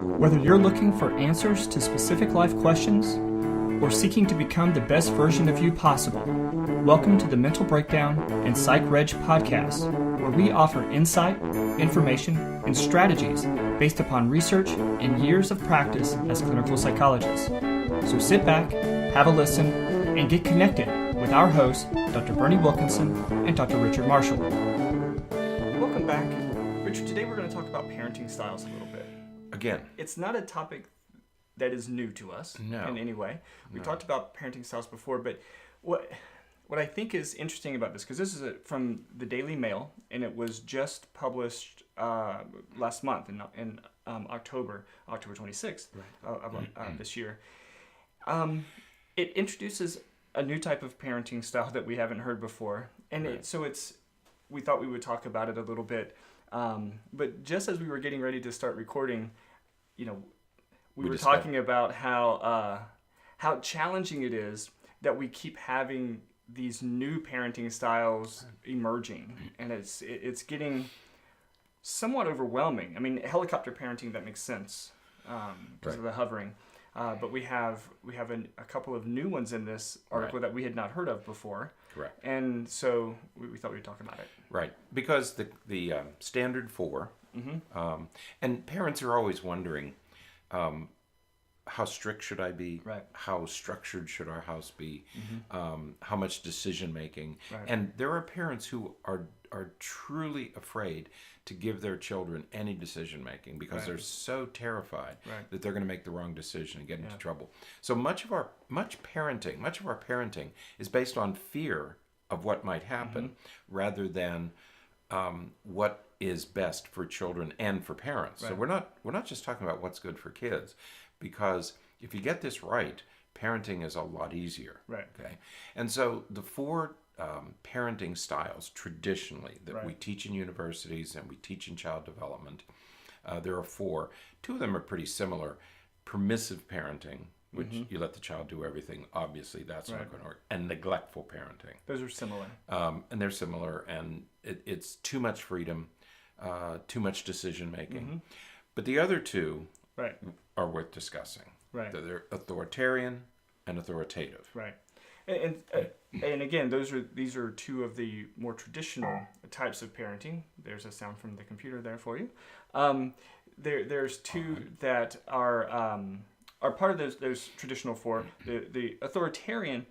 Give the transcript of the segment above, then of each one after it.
Whether you're looking for answers to specific life questions or seeking to become the best version of you possible, welcome to the Mental Breakdown and Psychreg podcast, where we offer insight, information, and strategies based upon research and years of practice as clinical psychologists. So sit back, have a listen, and get connected with our hosts, Dr. Berney Wilkinson and Dr. Richard Marshall. Welcome back. Richard, today we're going to talk about parenting styles a little bit. Again, it's not a topic that is new to us in any way. We talked about parenting styles before, but what I think is interesting about this, because this is from the Daily Mail, and it was just published last month in October 26th of this year. It introduces a new type of parenting style that we haven't heard before, and we thought we would talk about it a little bit. But just as we were getting ready to start recording, we were talking about how challenging it is that we keep having these new parenting styles emerging, and it's getting somewhat overwhelming. I mean, helicopter parenting, that makes sense because of the hovering, but we have a couple of new ones in this article that we had not heard of before. Correct. And so we thought we'd talk about it. Right, because the standard 4, and parents are always wondering, how strict should I be? Right. How structured should our house be? How much decision making? Right. And there are parents who are truly afraid to give their children any decision making because they're so terrified that they're going to make the wrong decision and get into trouble. So much of our parenting is based on fear of what might happen rather than what is best for children and for parents. So we're not just talking about what's good for kids, because if you get this right, parenting is a lot easier. Right. Okay. And so the 4 parenting styles traditionally that we teach in universities and we teach in child development, there are 4. 2 of them are pretty similar. Permissive parenting, which you let the child do everything. Obviously, that's not going to work. And neglectful parenting. Those are similar. And they're similar, and it's too much freedom, too much decision making. But the other 2 are worth discussing. Right. They're authoritarian and authoritative. Right. And again, these are 2 of the more traditional types of parenting. There's a sound from the computer there for you. There's 2 that are part of those traditional 4. The authoritarian,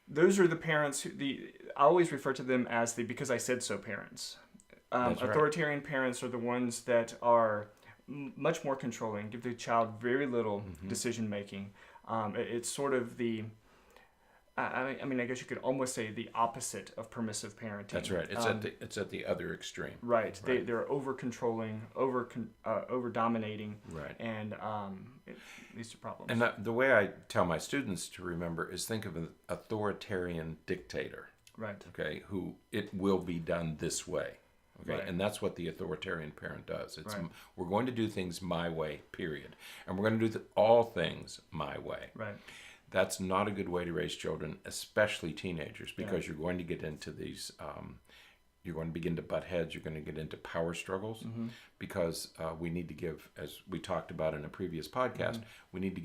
those are the parents I always refer to them as the because I said so parents. Authoritarian parents are the ones that are much more controlling, give the child very little decision making. It's sort of the I guess you could almost say the opposite of permissive parenting. That's right. It's at the other extreme. Right. They're over controlling, over dominating. Right. And it leads to problems. And the way I tell my students to remember is think of an authoritarian dictator. Right. Okay. Who it will be done this way. Okay. Right. And that's what the authoritarian parent does. It's we're going to do things my way. Period. And we're going to do all things my way. Right. That's not a good way to raise children, especially teenagers, because you're going to get into these, you're going to begin to butt heads, you're going to get into power struggles, because we need to give, as we talked about in a previous podcast, we need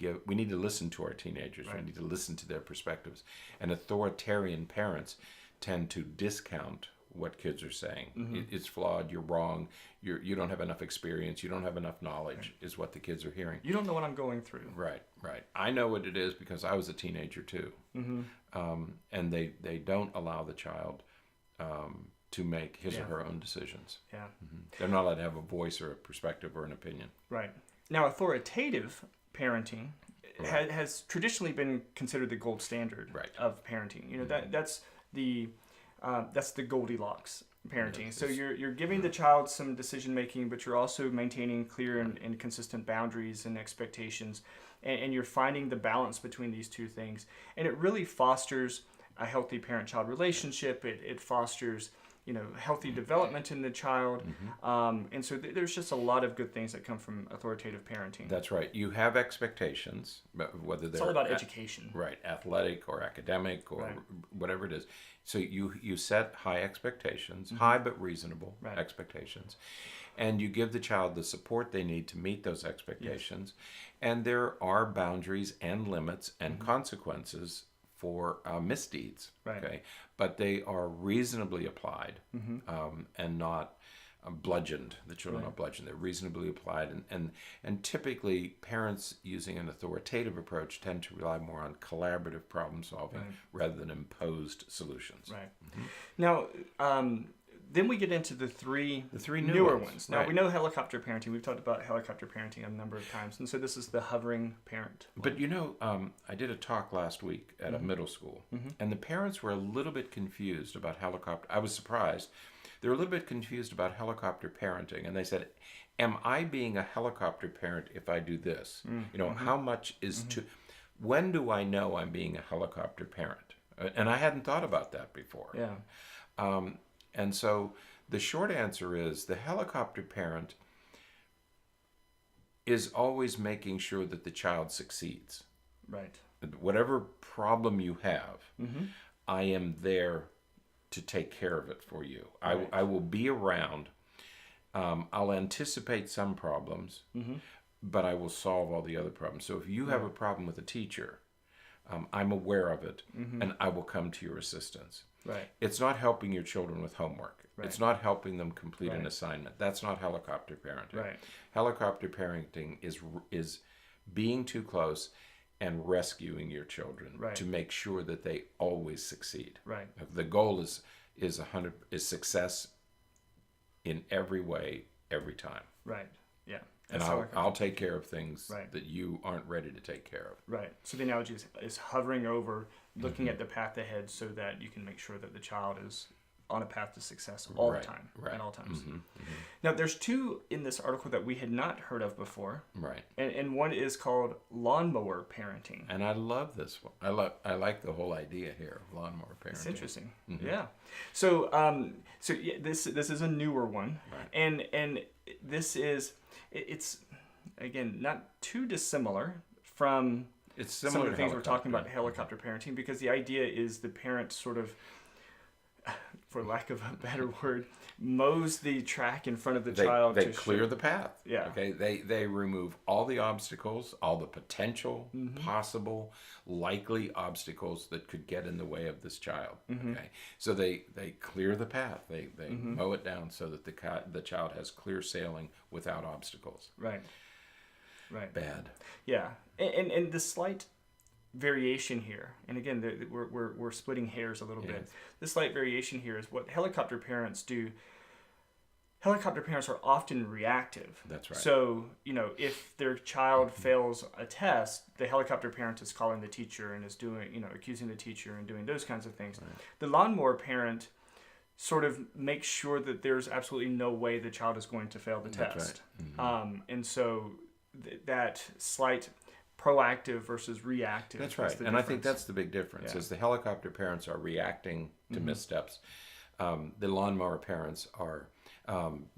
to listen to our teenagers, we need to listen to their perspectives. And authoritarian parents tend to discount what kids are saying. It's flawed, you're wrong, you don't have enough experience, you don't have enough knowledge, is what the kids are hearing. You don't know what I'm going through. Right. I know what it is because I was a teenager too. And they don't allow the child to make his or her own decisions. Yeah. They're not allowed to have a voice or a perspective or an opinion. Right. Now, authoritative parenting has traditionally been considered the gold standard of parenting. That's the Goldilocks parenting. So you're giving the child some decision making, but you're also maintaining clear and consistent boundaries and expectations, and you're finding the balance between these 2 things. And it really fosters a healthy parent-child relationship. It fosters healthy development in the child. And so there's just a lot of good things that come from authoritative parenting. That's right. You have expectations, whether they're... It's all about education. Right. Athletic or academic or whatever it is. So you set high expectations, high but reasonable expectations. And you give the child the support they need to meet those expectations. And there are boundaries and limits and consequences for misdeeds. Okay? But they are reasonably applied and not bludgeoned. The children are not bludgeoned. They're reasonably applied. And typically, parents using an authoritative approach tend to rely more on collaborative problem solving rather than imposed solutions. Right. Now, then we get into the three newer ones. Now, we know helicopter parenting. We've talked about helicopter parenting a number of times. And so this is the hovering parent one. But I did a talk last week at a middle school, and the parents were a little bit confused about helicopter. I was surprised. They were a little bit confused about helicopter parenting. And they said, am I being a helicopter parent if I do this? How much is when do I know I'm being a helicopter parent? And I hadn't thought about that before. Yeah. And so the short answer is the helicopter parent is always making sure that the child succeeds. Right. Whatever problem you have, I am there to take care of it for you. Right. I will be around. I'll anticipate some problems, but I will solve all the other problems. So if you have a problem with a teacher, I'm aware of it, and I will come to your assistance. Right. It's not helping your children with homework. Right. It's not helping them complete an assignment. That's not helicopter parenting. Right. Helicopter parenting is being too close and rescuing your children to make sure that they always succeed. Right. The goal is success in every way, every time. Right. Yeah. And I'll take care of things that you aren't ready to take care of. Right. So the analogy is hovering over, looking at the path ahead so that you can make sure that the child is on a path to success all the time, at all times. Now, there's two in this article that we had not heard of before. Right. And one is called lawnmower parenting. And I love this one. I like the whole idea here of lawnmower parenting. It's interesting. Yeah. So this is a newer one. Right. And this is... It's, again, not too dissimilar from some of the things we're talking about in helicopter parenting, because the idea is the parent sort of, for lack of a better word, mows the track in front of the child. They clear the path. Yeah. Okay. They remove all the obstacles, all the potential, possible, likely obstacles that could get in the way of this child. Okay. So they clear the path. They mow it down so that the child has clear sailing without obstacles. Right. Right. Bad. Yeah. And the slight variation here, and again, we're splitting hairs a little bit. The slight variation here is what helicopter parents do. Helicopter parents are often reactive. That's right. So, if their child fails a test, the helicopter parent is calling the teacher and is doing, accusing the teacher and doing those kinds of things. Right. The lawnmower parent sort of makes sure that there's absolutely no way the child is going to fail the test. Right. And so that slight proactive versus reactive. That's right. And I think that's the big difference, is the helicopter parents are reacting to missteps. The lawnmower parents are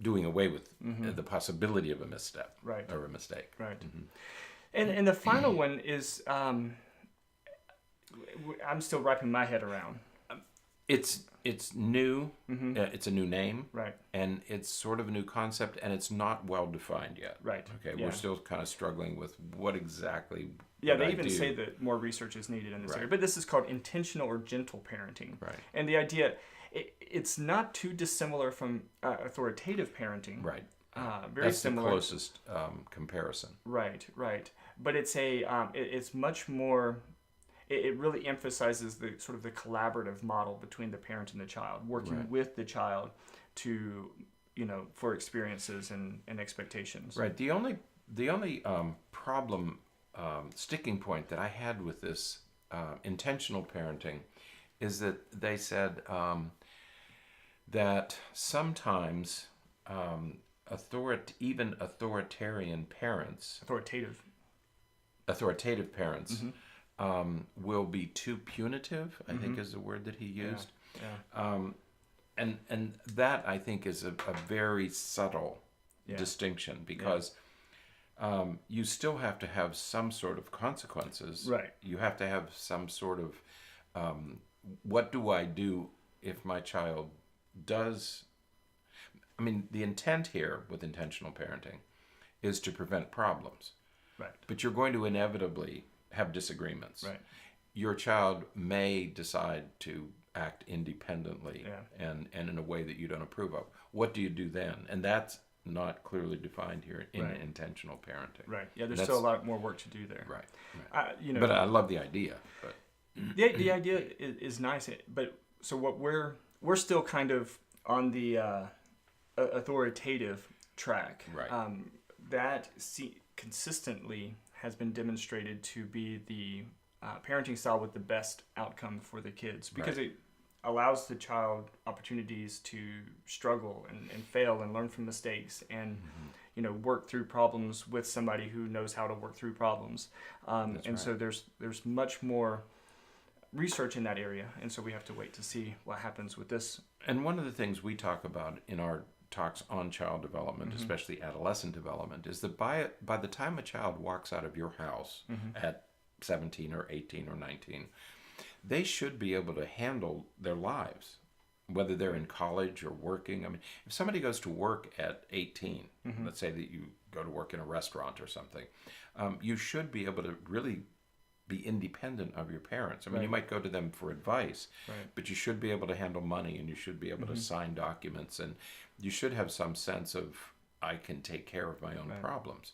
doing away with the possibility of a misstep or a mistake. Right. And the final one is, I'm still wrapping my head around. It's new. It's a new name. Right. And it's sort of a new concept, and it's not well defined yet. Right. Okay. Yeah. We're still kind of struggling with what exactly. Yeah, they even say that more research is needed in this area. But this is called intentional or gentle parenting. Right. And the idea, it's not too dissimilar from authoritative parenting. Right. Very similar. That's the closest comparison. Right. Right. But it's much more. It really emphasizes the sort of the collaborative model between the parent and the child, working with the child to, for experiences and expectations. Right. The only problem, sticking point that I had with this intentional parenting is that they said that sometimes even authoritarian parents, authoritative parents. Will be too punitive, I think is the word that he used. Yeah. And that, I think, is a very subtle distinction, because you still have to have some sort of consequences. Right. You have to have some sort of, what do I do if my child does... I mean, the intent here with intentional parenting is to prevent problems. Right. But you're going to inevitably have disagreements. Right. Your child may decide to act independently and in a way that you don't approve of. What do you do then? And that's not clearly defined here in intentional parenting. Right. Yeah, there's still a lot more work to do there. Right. But I love the idea. But the idea is nice, but so what we're still kind of on the authoritative track. Right. That consistently has been demonstrated to be the parenting style with the best outcome for the kids, because it allows the child opportunities to struggle and fail and learn from mistakes and work through problems with somebody who knows how to work through problems. So there's much more research in that area, and so we have to wait to see what happens with this. And one of the things we talk about in our talks on child development, especially adolescent development, is that by the time a child walks out of your house at 17 or 18 or 19, they should be able to handle their lives, whether they're in college or working. I mean, if somebody goes to work at 18, let's say that you go to work in a restaurant or something, you should be able to really be independent of your parents. I mean, you might go to them for advice, but you should be able to handle money, and you should be able to sign documents, and you should have some sense of, I can take care of my own problems.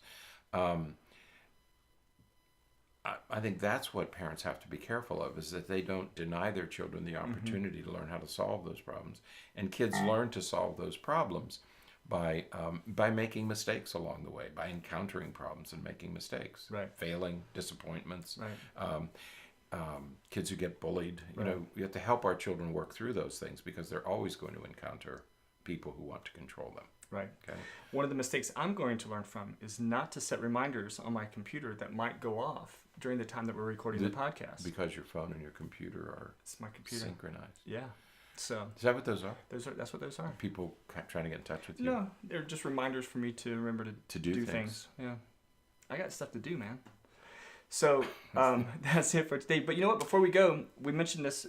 I think that's what parents have to be careful of, is that they don't deny their children the opportunity to learn how to solve those problems. And kids learn to solve those problems by making mistakes along the way, by encountering problems and making mistakes, failing, disappointments. Kids who get bullied, you have to help our children work through those things, because they're always going to encounter people who want to control them. Right. Okay. One of the mistakes I'm going to learn from is not to set reminders on my computer that might go off during the time that we're recording the podcast. Because your phone and your computer are synchronized. Yeah. So is that what those are? That's what those are. People trying to get in touch with you? No, they're just reminders for me to remember to do things. Yeah. I got stuff to do, man. So that's it for today. But you know what? Before we go, we mentioned this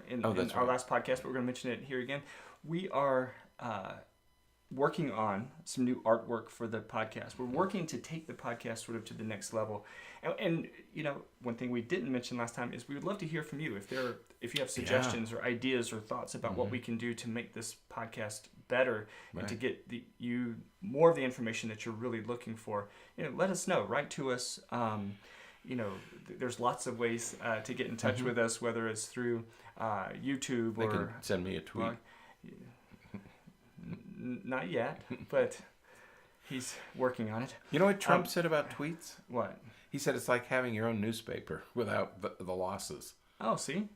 in our last podcast, but we're going to mention it here again. We are working on some new artwork for the podcast. We're working to take the podcast sort of to the next level. And one thing we didn't mention last time is we would love to hear from you. If you have suggestions or ideas or thoughts about what we can do to make this podcast better and to get you more of the information that you're really looking for, let us know. Write to us. There's lots of ways to get in touch with us, whether it's through YouTube or... They can send me a tweet. Not yet, but he's working on it. You know what Trump said about tweets? What? He said it's like having your own newspaper without the losses. Oh, see?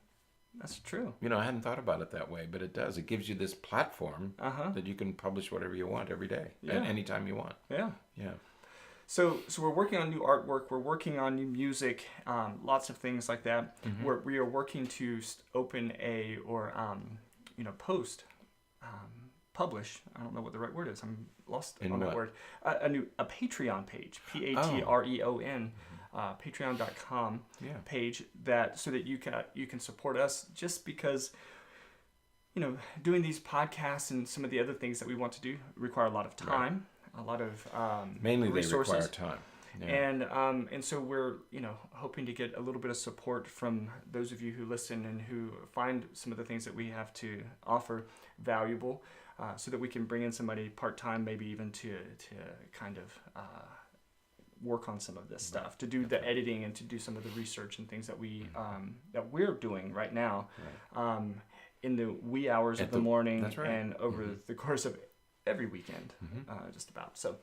That's true. I hadn't thought about it that way, but it does. It gives you this platform that you can publish whatever you want every day, and anytime you want. Yeah. Yeah. So we're working on new artwork. We're working on new music, lots of things like that. We are working to open publish. I don't know what the right word is. I'm lost on that word. A Patreon page, Patreon, Patreon.com page so that you can support us. Just because doing these podcasts and some of the other things that we want to do require a lot of time, a lot of mainly resources. They require time. Yeah. And so we're hoping to get a little bit of support from those of you who listen and who find some of the things that we have to offer valuable, so that we can bring in somebody part-time, maybe even to kind of work on some of this stuff, to do the editing and to do some of the research and things that we're doing right now, in the wee hours of the morning and over the course of every weekend, just about. So,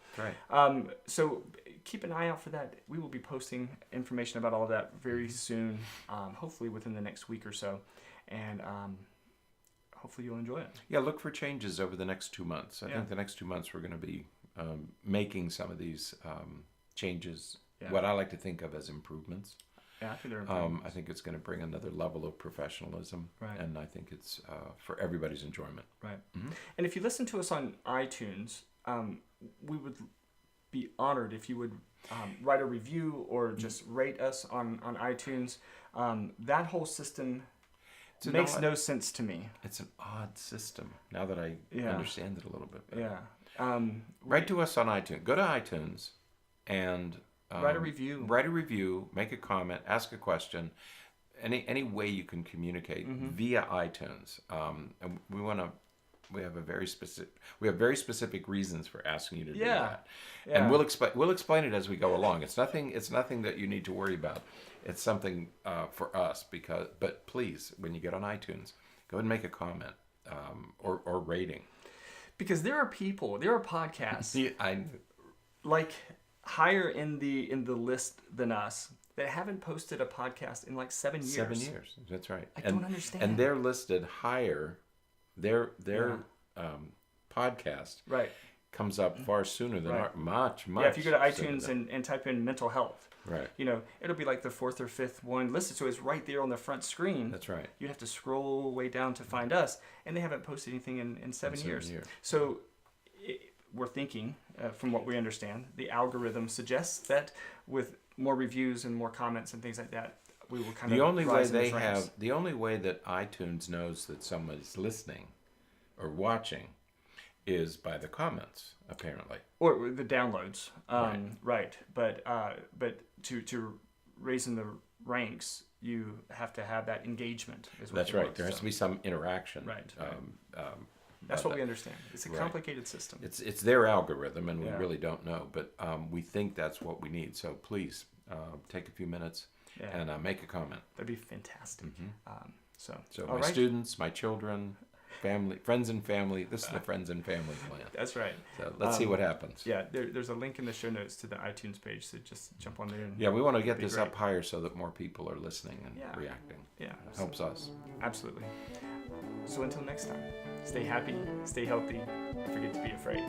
so keep an eye out for that. We will be posting information about all of that very soon, hopefully within the next week or so, and hopefully you'll enjoy it. Yeah, look for changes over the next 2 months. I think the next 2 months we're going to be making some of these changes, what I like to think of as improvements. Yeah, I think they're important. I think it's going to bring another level of professionalism, right. and I think it's for everybody's enjoyment. Right. And if you listen to us on iTunes, we would be honored if you would write a review or just rate us on iTunes. That whole system makes no sense to me. It's an odd system now that I understand it a little bit better. Yeah. Write to us on iTunes. Go to iTunes and write a review. Write a review. Make a comment. Ask a question. Any way you can communicate via iTunes. And we have very specific reasons for asking you to do that. Yeah. And we'll explain it as we go along. It's nothing that you need to worry about. It's something for us but please, when you get on iTunes, go ahead and make a comment or rating. Because there are podcasts like higher in the list than us that haven't posted a podcast in like 7 years. 7 years, that's right. I don't understand. And they're listed higher. Their podcast comes up far sooner than our much. Yeah, if you go to iTunes and type in mental health, right, it'll be like the 4th or 5th one listed, so it's right there on the front screen. That's right. You have to scroll way down to find us, and they haven't posted anything in 7 years. So we're thinking, from what we understand, the algorithm suggests that with more reviews and more comments and things like that, we will kind of the only way that iTunes knows that somebody's listening or watching is by the comments, apparently, or the downloads. Right. But to raise in the ranks, you have to have that engagement. That's right. There has to be some interaction. Right. That's what we understand. It's a complicated system. It's their algorithm, and we really don't know, but we think that's what we need. So please take a few minutes and make a comment. That'd be fantastic. So my students, my children, family, friends and family. This is the friends and family plan. That's right. So let's see what happens. Yeah, there's a link in the show notes to the iTunes page, so just jump on there. And we want to get this up higher so that more people are listening and reacting. Yeah, it helps us. Absolutely. So until next time, stay happy, stay healthy, don't forget to be afraid.